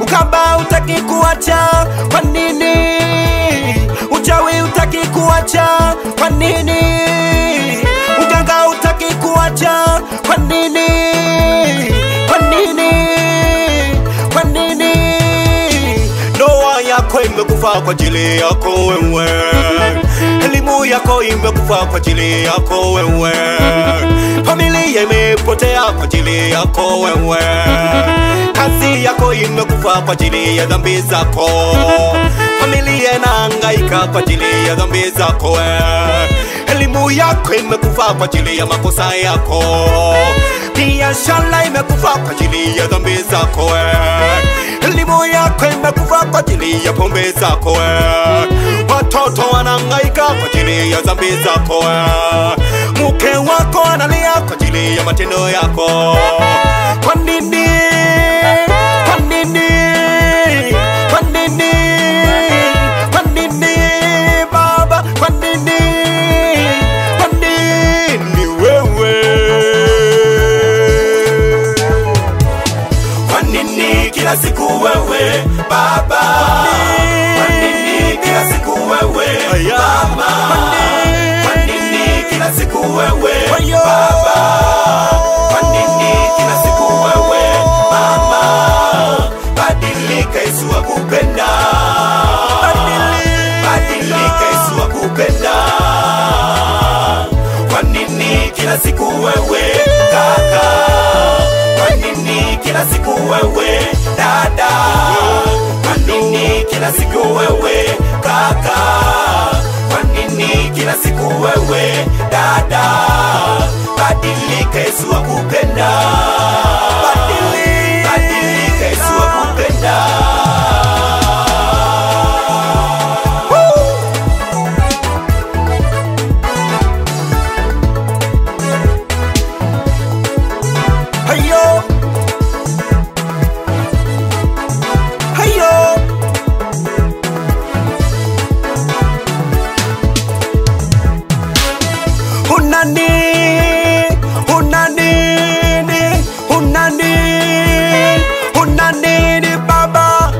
Ukaba utaki kuacha, kwa nini? Uchawi utaki kuacha, kwa nini? Uganga utaki kuacha, kwa nini? Kwa nini? Kwa nini? Ndoa yako imekufa kwa ajili yako wewe. Elimu yako imekufa kwa ajili yako wewe. Familia imepotea kwa ajili yako wewe. Kazi yako imekufa kwa ajili ya dhambi zako. Familia inahangaika kwa ajili ya dhambi zako. Elimu yako imekufa kwa ajili ya makosa yako. Biashara imekufa kwa ajili ya dhambi zako. Elimu yako imekufa kwa ajili ya pombe zako. Watoto wanahangaika kwa ajili ya dhambi zako. Mke wako analia kwa ajili ya matendo yako. Kwa nini? Kwa nini? Kwa nini? Kwa nini baba? Kwa nini? Kwa nini wewe? Kwa nini kila siku wewe baba? Kwa nini kila siku wewe mama? Kwa nini kila siku wewe baba? Kwa nini kila siku wewe mama? Badilika, Yesu akupenda. Badilika, Yesu akupenda. Kwa nini kila siku wewe kaka? Kwa nini kila siku wewe dada? Kwa nini kila siku wewe kaka? Kwa nini kila siku wewe dada? Badilika, Yesu akupenda. Badilika, Yesu akupenda. Hayo hayo unanini baba,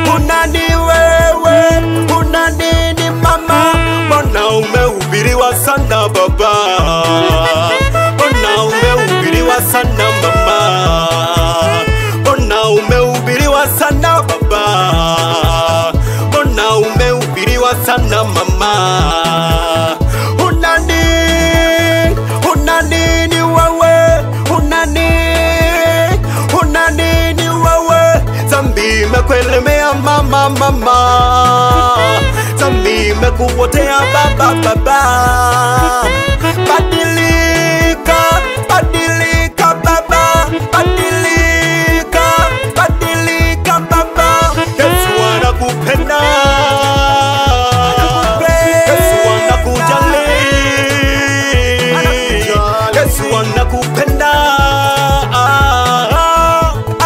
unanini wewe, unanini mama. Mbona umehubiriwa sana baba? Mbona umehubiriwa sana mama? Mbona umehubiriwa sana baba? Mbona umehubiriwa sana mama? Unanini wewe, unanini wewe? Zambi imekuelemea mama, zambi imekuotea baba, Badilika, badilika baba, badilika baba. Yesu anakupenda. Yesu anakujali. Yesu anakupenda.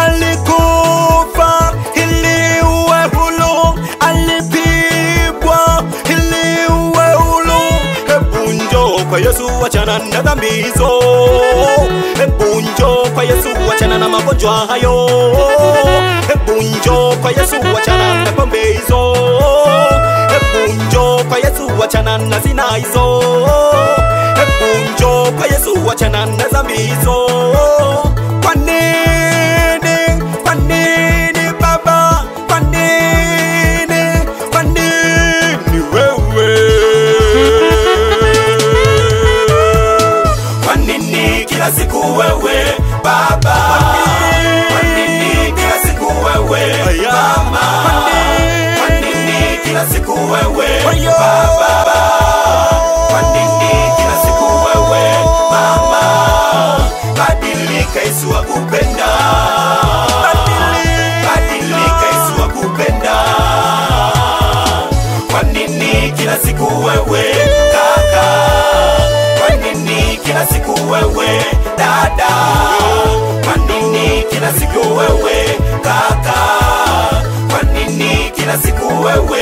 Alikufa ili uwe huru, alipigwa ili uwe huru. Hebu njoo kwa Yesu, achana na dhambi hizo. Hebu njoo kwa Yesu, achana na magonjwa hayo. Hebu njoo kwa Yesu, achana na pombe hizo. Hebu njoo kwa Yesu, achana na zina hizo. Hebu njoo kwa Yesu, achana na dhambi hizo. Kwa nini? Kwa nini Baba? Kwa nini? Kwa nini wewe? Kwa nini kila siku wewe Baba? Kwa nini kila siku wewe Mama? Kwa nini kila siku wewe Baba? Kwa nini kila siku wewe Mama? Badilika, Yesu akupenda. Badilika, Yesu akupenda. Kwa nini kila siku wewe kaka? Kwa nini kila siku wewe dada? Kwa nini kila siku wewe kaka? Kwa nini kila siku wewe